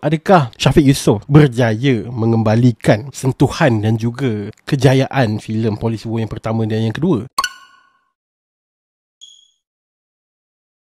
Adakah Syafiq Yusof berjaya mengembalikan sentuhan dan juga kejayaan filem Polis Evo yang pertama dan yang kedua?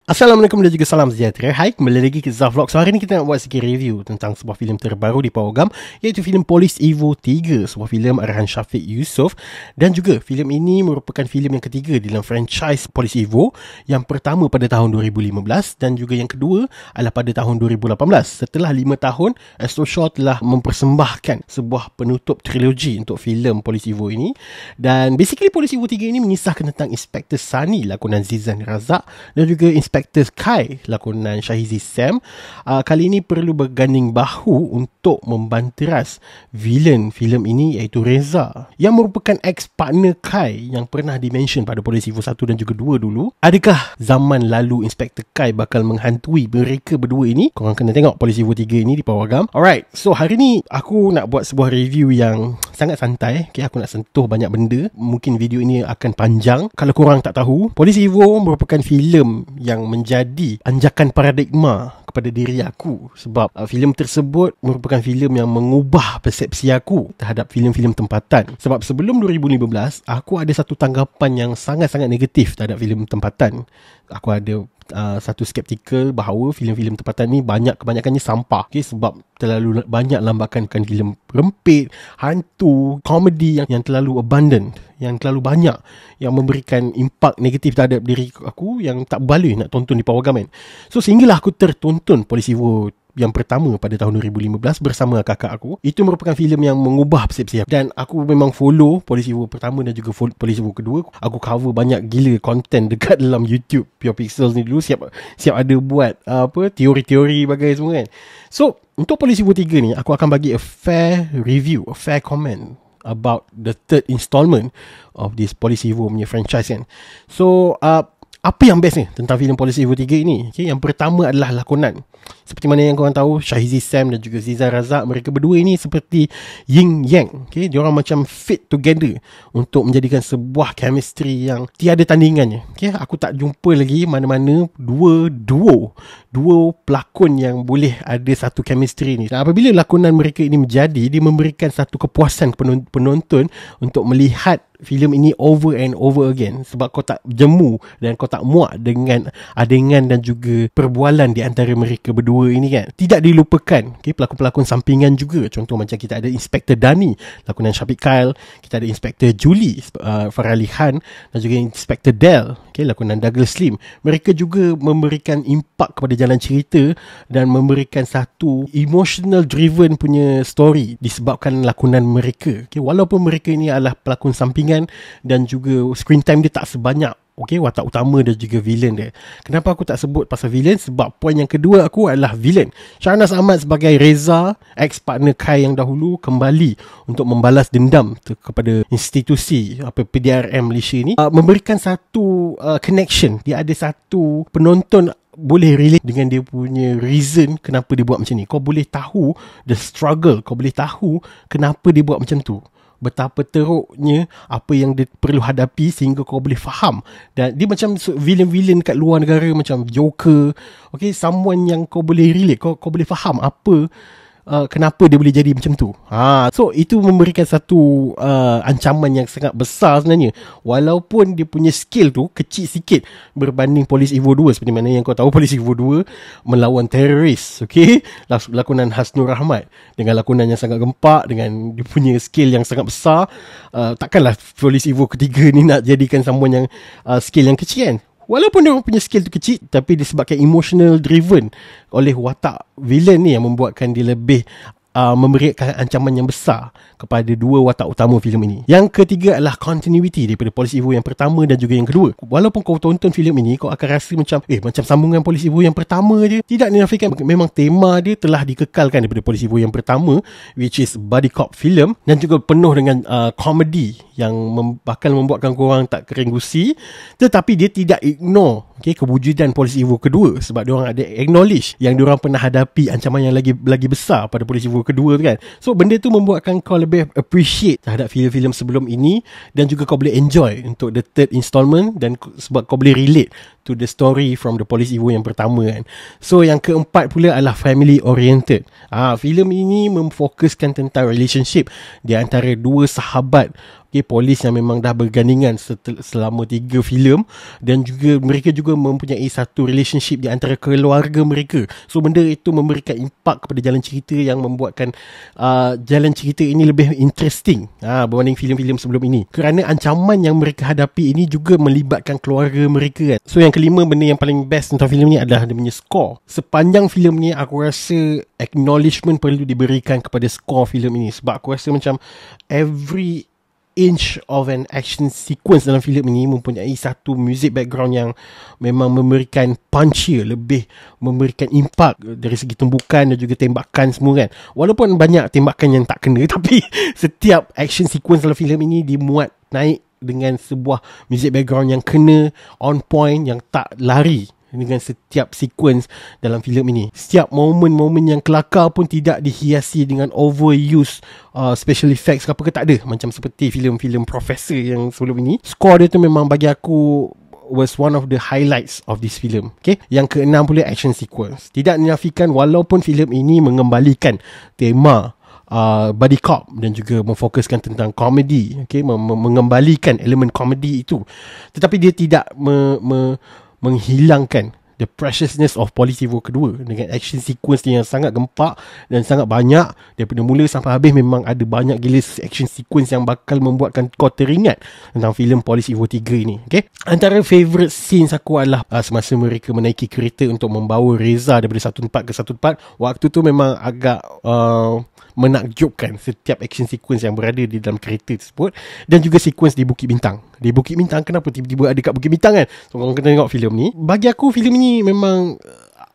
Assalamualaikum dan juga salam sejahtera. Hai, kembali lagi ke Zaf Vlog. So hari ni kita nak buat sikit review tentang sebuah filem terbaru di Powergam, iaitu filem Polis Evo 3, sebuah filem arahan Syafiq Yusof. Dan juga filem ini merupakan filem yang ketiga dalam franchise Polis Evo. Yang pertama pada tahun 2015 dan juga yang kedua adalah pada tahun 2018. Setelah 5 tahun, Astro Shaw telah mempersembahkan sebuah penutup trilogi untuk filem Polis Evo ini. Dan basically Polis Evo 3 ini mengisahkan tentang Inspektor Sani lakonan Zizan Razak dan juga Inspektor Kai lakonan Shahizi Sam. Kali ini perlu berganding bahu untuk membanteras villain filem ini, iaitu Reza, yang merupakan ex-partner Kai yang pernah dimention pada Polis Evo 1 dan juga 2 dulu. Adakah zaman lalu Inspektor Kai bakal menghantui mereka berdua ini? Korang kena tengok Polis Evo 3 ini di Powergam. Alright, so hari ni aku nak buat sebuah review yang sangat santai. Okay, aku nak sentuh banyak benda. Mungkin video ini akan panjang. Kalau korang tak tahu, Polis Evo merupakan filem yang menjadi anjakan paradigma kepada diri aku, sebab filem tersebut merupakan filem yang mengubah persepsi aku terhadap filem-filem tempatan. Sebab sebelum 2015 aku ada satu tanggapan yang sangat-sangat negatif terhadap filem tempatan. Aku ada satu skeptikal bahawa filem-filem tempatan ni kebanyakannya sampah, okay? Sebab terlalu banyak lambakan filem rempit, hantu, komedi yang terlalu abundant, yang terlalu banyak, yang memberikan impak negatif terhadap diri aku yang tak boleh nak tonton di Powergam kan. So sehinggalah aku tertonton Polis Evo yang pertama pada tahun 2015 bersama kakak aku. Itu merupakan filem yang mengubah persepsi aku. Dan aku memang follow Polis Evo pertama dan juga Polis Evo kedua. Aku cover banyak gila konten dekat dalam YouTube Pure Pixels ni dulu. Siap ada buat teori-teori bagai semua kan. So untuk Polis Evo 3 ni, aku akan bagi a fair review, a fair comment about the third installment of this Polis Evo punya franchise kan. So apa yang best ni tentang filem Polis Evo 3 ini? Okay, yang pertama adalah lakonan. Seperti mana yang korang tahu, Shahizi Sam dan juga Zizan Razak, mereka berdua ini seperti yin yang. Okay, diorang macam fit together untuk menjadikan sebuah chemistry yang tiada tandingannya. Okay, aku tak jumpa lagi mana-mana dua pelakon yang boleh ada satu chemistry ni. Dan apabila lakonan mereka ini menjadi, dia memberikan satu kepuasan penonton untuk melihat filem ini over and over again, sebab kau tak jemu dan kau tak muak dengan adegan dan juga perbualan di antara mereka berdua ini kan. Tidak dilupakan pelakon-pelakon sampingan juga. Contoh macam kita ada Inspektor Dani lakonan Syafiq Kyle, kita ada Inspektor Julie Farali Khan dan juga Inspektor Del lakonan Douglas Lim. Mereka juga memberikan impak kepada jalan cerita dan memberikan satu emotional driven punya story disebabkan lakonan mereka. Walaupun mereka ini adalah pelakon sampingan dan juga screen time dia tak sebanyak watak utama dan juga villain dia. Kenapa aku tak sebut pasal villain? Sebab poin yang kedua aku adalah villain. Syahnas Ahmad sebagai Reza, ex-partner Kai yang dahulu, kembali untuk membalas dendam kepada institusi PDRM Malaysia ni, memberikan satu connection. Dia ada satu penonton boleh relate dengan dia punya reason kenapa dia buat macam ni. Kau boleh tahu the struggle, kau boleh tahu kenapa dia buat macam tu, betapa teruknya apa yang dia perlu hadapi sehingga kau boleh faham. Dan dia macam villain-villain kat luar negara macam Joker, someone yang kau boleh relate, kau boleh faham apa kenapa dia boleh jadi macam tu. So itu memberikan satu ancaman yang sangat besar sebenarnya, walaupun dia punya skill tu kecil sikit berbanding Polis Evo 2. Seperti mana yang kau tahu, Polis Evo 2 melawan teroris, lakonan Hasnur Rahmat dengan lakonan yang sangat gempak, dengan dia punya skill yang sangat besar. Takkanlah Polis Evo ketiga ni nak jadikan someone yang skill yang kecil kan. Walaupun dia punya skill tu kecil, tapi disebabkan emotional driven oleh watak villain ni yang membuatkan dia lebih memberikan ancaman yang besar kepada dua watak utama filem ini. Yang ketiga adalah continuity daripada Polis Evo yang pertama dan juga yang kedua. Walaupun kau tonton filem ini, kau akan rasa macam sambungan Polis Evo yang pertama je. Tidak dinafikan, memang tema dia telah dikekalkan daripada Polis Evo yang pertama, which is buddy cop film, dan juga penuh dengan komedi yang bakal membuatkan korang tak kering gusi. Tetapi dia tidak ignore kewujudan Polis Evo kedua, sebab diorang ada acknowledge yang diorang pernah hadapi ancaman yang lagi besar pada Polis Evo Evil kedua tu kan. So benda tu membuatkan kau lebih appreciate terhadap filem-filem sebelum ini, dan juga kau boleh enjoy untuk the third installment, dan sebab kau boleh relate to the story from the Police Evo yang pertama kan. So yang keempat pula adalah family oriented. Filem ini memfokuskan tentang relationship di antara dua sahabat polis yang memang dah bergandingan selama 3 filem, dan juga mereka juga mempunyai satu relationship di antara keluarga mereka. So benda itu memberikan impak kepada jalan cerita yang membuatkan jalan cerita ini lebih interesting berbanding filem-filem sebelum ini, kerana ancaman yang mereka hadapi ini juga melibatkan keluarga mereka kan. So yang kelima, benda yang paling best tentang filem ni adalah dia punya score. Sepanjang filem ni aku rasa acknowledgement perlu diberikan kepada score filem ini, sebab aku rasa macam every inch of an action sequence dalam filem ini mempunyai satu music background yang memang memberikan punchier, lebih memberikan impak dari segi tumbukan dan juga tembakan semua kan. Walaupun banyak tembakan yang tak kena, tapi setiap action sequence dalam filem ini dimuat naik dengan sebuah music background yang kena, on point, yang tak lari dengan setiap sequence dalam filem ini. Setiap momen-momen yang kelakar pun tidak dihiasi dengan overuse special effects ke tak ada, macam seperti filem-filem Professor yang sebelum ini. Score dia tu memang bagi aku was one of the highlights of this film. Okay? Yang keenam pula, action sequence. Tidak menafikan walaupun filem ini mengembalikan tema body cop dan juga memfokuskan tentang komedi, okay? Mengembalikan elemen komedi itu, tetapi dia tidak menghilangkan the preciousness of Police Evo kedua dengan action sequence yang sangat gempak dan sangat banyak. Daripada mula sampai habis memang ada banyak gila action sequence yang bakal membuatkan kau teringat tentang filem Police Evo 3 ini. Okay? Antara favourite scenes aku adalah semasa mereka menaiki kereta untuk membawa Reza daripada satu tempat ke satu tempat. Waktu tu memang agak menakjubkan setiap action sequence yang berada di dalam kereta tersebut, dan juga sequence di Bukit Bintang. Di Bukit Bintang, kenapa tiba-tiba ada kat Bukit Bintang kan? So korang kena tengok filem ni. Bagi aku filem ni memang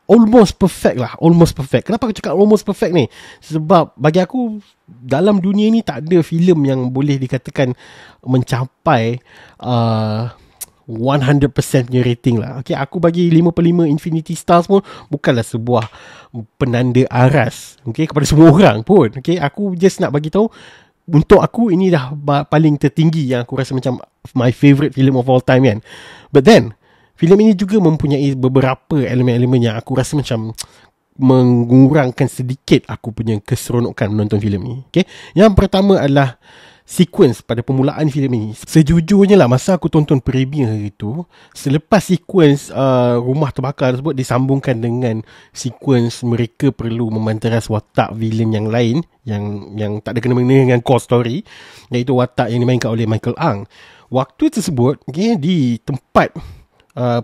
almost perfect lah. Almost perfect. Kenapa aku cakap almost perfect ni? Sebab bagi aku dalam dunia ni tak ada filem yang boleh dikatakan mencapai 100% punya rating lah. Okay, aku bagi 5/5 Infinity Stars pun bukanlah sebuah penanda aras, okay, kepada semua orang pun. Okay, aku just nak bagi tahu, untuk aku ini dah paling tertinggi yang aku rasa macam my favourite film of all time kan. But then filem ini juga mempunyai beberapa elemen-elemen yang aku rasa macam mengurangkan sedikit aku punya keseronokan menonton filem ni. Okay, yang pertama adalah sequence pada permulaan filem ini. Sejujurnya lah, masa aku tonton premier itu, selepas sequence rumah terbakar tersebut disambungkan dengan sequence mereka perlu memanteras watak villain yang lain yang tak ada kena-mengena dengan core story, iaitu watak yang dimainkan oleh Michael Ang. Waktu tersebut, okay, di tempat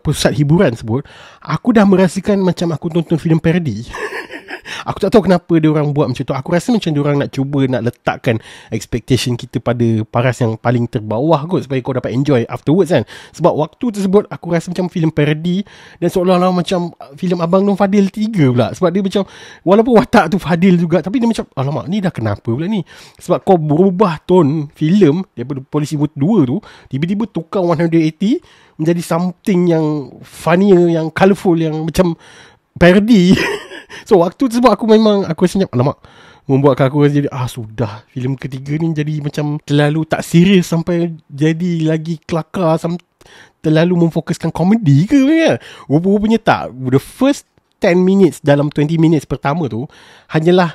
pusat hiburan tersebut, aku dah merasakan macam aku tonton filem parody. Aku tak tahu kenapa dia orang buat macam tu. Aku rasa macam dia orang nak cuba nak letakkan expectation kita pada paras yang paling terbawah kot, supaya kau dapat enjoy afterwards kan. Sebab waktu tersebut aku rasa macam filem parody, dan seolah-olah macam filem Abang Nur Fadil 3 pula. Sebab dia macam, walaupun watak tu Fadil juga, tapi dia macam, alamak, ni dah kenapa pula ni? Sebab kau berubah tone filem daripada Police Evo 2 tu, tiba-tiba tukar 180 menjadi something yang funnier, yang colourful, yang macam parody. So waktu tersebut aku rasa macam, alamak, membuatkan aku rasa jadi sudah, filem ketiga ni jadi macam terlalu tak serius sampai jadi lagi kelakar, terlalu memfokuskan komedi ke kan? Rupa-rupanya tak. The first 10 minutes dalam 20 minutes pertama tu hanyalah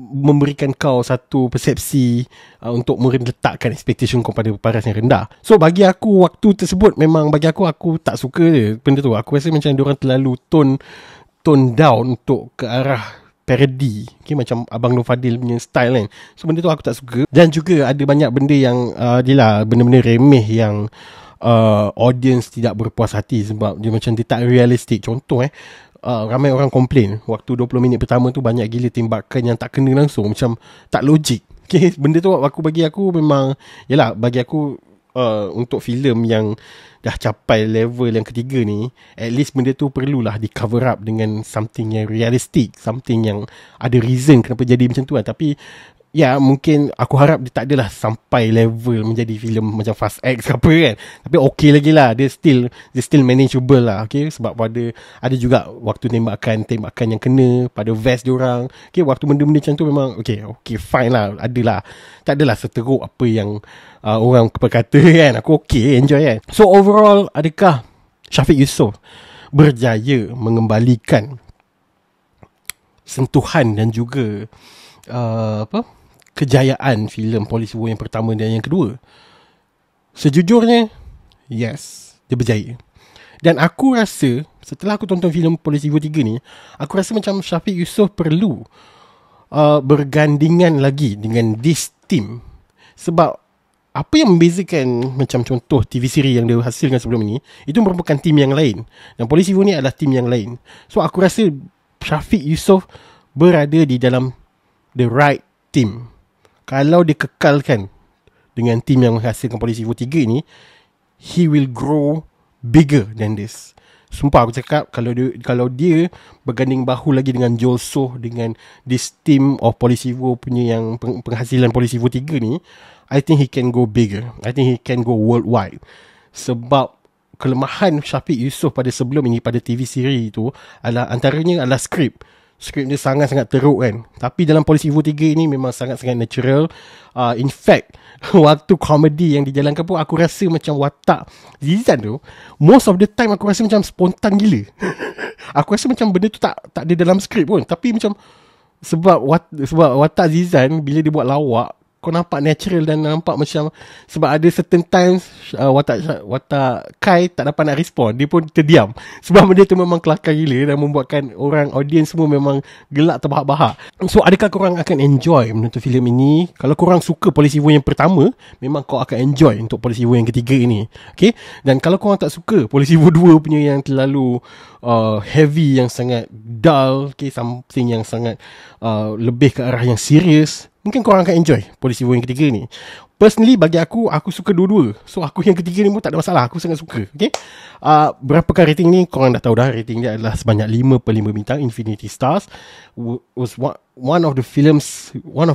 memberikan kau satu persepsi untuk meletakkan expectation kau pada paras yang rendah. So bagi aku waktu tersebut memang bagi aku tak suka dia benda tu. Aku rasa macam diorang terlalu tone down untuk ke arah parody, okay, macam Abang Nur Fadil punya style kan. So benda tu aku tak suka. Dan juga ada banyak benda yang benda-benda remeh yang audience tidak berpuas hati sebab dia macam dia tak realistik. Contoh ramai orang komplain waktu 20 minit pertama tu banyak gila tembakan yang tak kena langsung, macam tak logik. Okay, benda tu bagi aku memang, yelah, bagi aku untuk filem yang dah capai level yang ketiga ni, at least benda tu perlulah di cover up dengan something yang realistic, something yang ada reason kenapa jadi macam tu kan. Tapi ya, mungkin aku harap dia tak adalah sampai level menjadi filem macam Fast X ke apa kan. Tapi okey lagi lah, dia still manageable lah. Okay, sebab ada juga waktu tembakan yang kena pada vest diorang. Okay, waktu benda-benda macam tu memang okay, fine lah, adalah. Tak adalah seteruk apa yang orang berkata kan. Aku okay, enjoy kan. So overall, adakah Shafiq Yusof berjaya mengembalikan sentuhan dan juga kejayaan filem Polis Evo yang pertama dan yang kedua? Sejujurnya, yes, dia berjaya. Dan aku rasa setelah aku tonton filem Polis Evo 3 ni, aku rasa macam Shafiq Yusof perlu bergandingan lagi dengan this team. Sebab apa yang membezakan macam contoh TV seri yang dia hasilkan sebelum ini, itu merupakan tim yang lain. Dan Polis Evo ni adalah tim yang lain. So aku rasa Shafiq Yusof berada di dalam the right team. Kalau dia kekalkan dengan tim yang menghasilkan Polis Evo 3 ni, he will grow bigger than this. Sumpah aku cakap, kalau dia berganding bahu lagi dengan Joel Soh, dengan this team of Polis Evo punya yang penghasilan Polis Evo 3 ni, I think he can go bigger. I think he can go worldwide. Sebab kelemahan Shafiq Yusof pada sebelum ini, pada TV seri itu, antaranya adalah skrip. Skrip dia sangat-sangat teruk kan. Tapi dalam Polis Evo 3 ini memang sangat-sangat natural. In fact, waktu komedi yang dijalankan pun, aku rasa macam watak Zizan tu, most of the time aku rasa macam spontan gila. Aku rasa macam benda tu tak ada dalam skrip pun. Tapi macam sebab watak Zizan bila dia buat lawak, kau nampak natural dan nampak macam, sebab ada certain times watak Kai tak dapat nak respon, dia pun terdiam. Sebab benda tu memang kelakar gila dan membuatkan orang, audience semua memang gelak terbahak-bahak. So adakah korang akan enjoy menonton filem ini? Kalau korang suka Polis Evo yang pertama, memang kau akan enjoy untuk Polis Evo yang ketiga ini. Okay? Dan kalau korang tak suka Polis Evo 2 punya yang terlalu heavy, yang sangat dull, okay, something yang sangat lebih ke arah yang serius, mungkin korang akan enjoy Polis Evo yang ketiga ni. Personally, bagi aku suka dua-dua. So aku yang ketiga ni pun tak ada masalah, aku sangat suka. Okay, berapakah rating ni? Korang dah tahu dah, rating dia adalah sebanyak 5/5 bintang, Infinity Stars. Was one of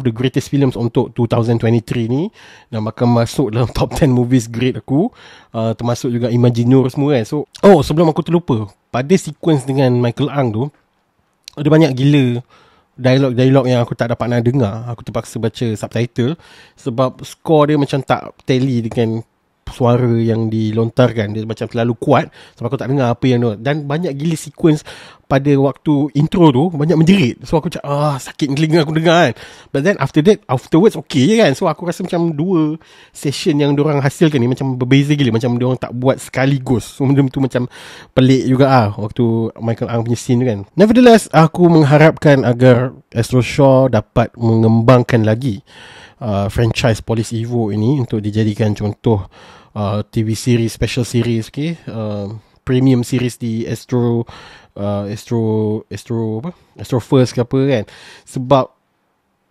the greatest films untuk 2023 ni, dan akan masuk dalam top 10 movies great aku, termasuk juga Imagineur semua kan. So sebelum aku terlupa, pada sequence dengan Michael Ang tu, ada banyak gila dialog yang aku tak dapat nak dengar. Aku terpaksa baca subtitle sebab skor dia macam tak tally dengan suara yang dilontarkan. Dia macam terlalu kuat sebab aku tak dengar apa yang dia. Dan banyak gila sequence pada waktu intro tu, banyak menjerit. So aku macam sakit telinga aku dengar kan. But then afterwards okay je kan. So aku rasa macam dua session yang diorang hasilkan ni macam berbeza gila. Macam diorang tak buat sekaligus. So benda tu macam pelik juga waktu Michael Ang punya scene tu kan. Nevertheless, aku mengharapkan agar Astro Shaw dapat mengembangkan lagi franchise Polis Evo ini untuk dijadikan contoh TV series, special series, okay, premium series di Astro First ke apa kan. Sebab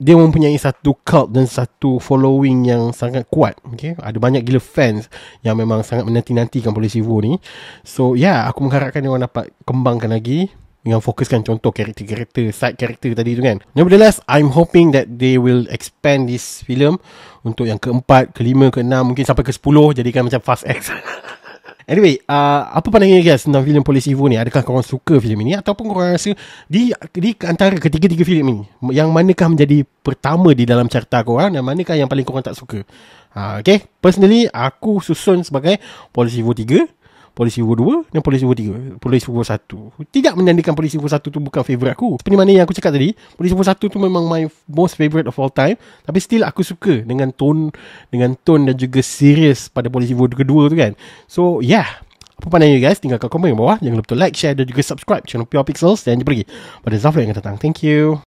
dia mempunyai satu cult dan satu following yang sangat kuat. Okay, ada banyak gila fans yang memang sangat menanti-nantikan Polis Evo ni. So aku mengharapkan dia orang dapat kembangkan lagi dengan fokuskan contoh karakter-karakter, side karakter tadi tu kan. Nevertheless, I'm hoping that they will expand this film untuk yang keempat, kelima, keenam, mungkin sampai ke 10, jadikan macam Fast X. Anyway, apa pandangan guys tentang filem Polis Evo ni? Adakah korang suka filem ini, ataupun korang rasa di antara ketiga-tiga filem ini, yang manakah menjadi pertama di dalam carta korang dan manakah yang paling korang tak suka? Okay, personally aku susun sebagai Polis Evo 3, Polis Evo 2 dan Polis Evo 3. Polis Evo 1 tidak menandakan Polis Evo 1 tu bukan favourite aku. Seperti mana yang aku cakap tadi, Polis Evo 1 tu memang my most favourite of all time. Tapi still aku suka dengan tone dan juga serius pada Polis Evo kedua tu kan. So apa pandangan you guys? Tinggalkan komen bawah. Jangan lupa like, share dan juga subscribe channel Pure Pixels. Dan jumpa lagi pada Zafar yang akan datang. Thank you.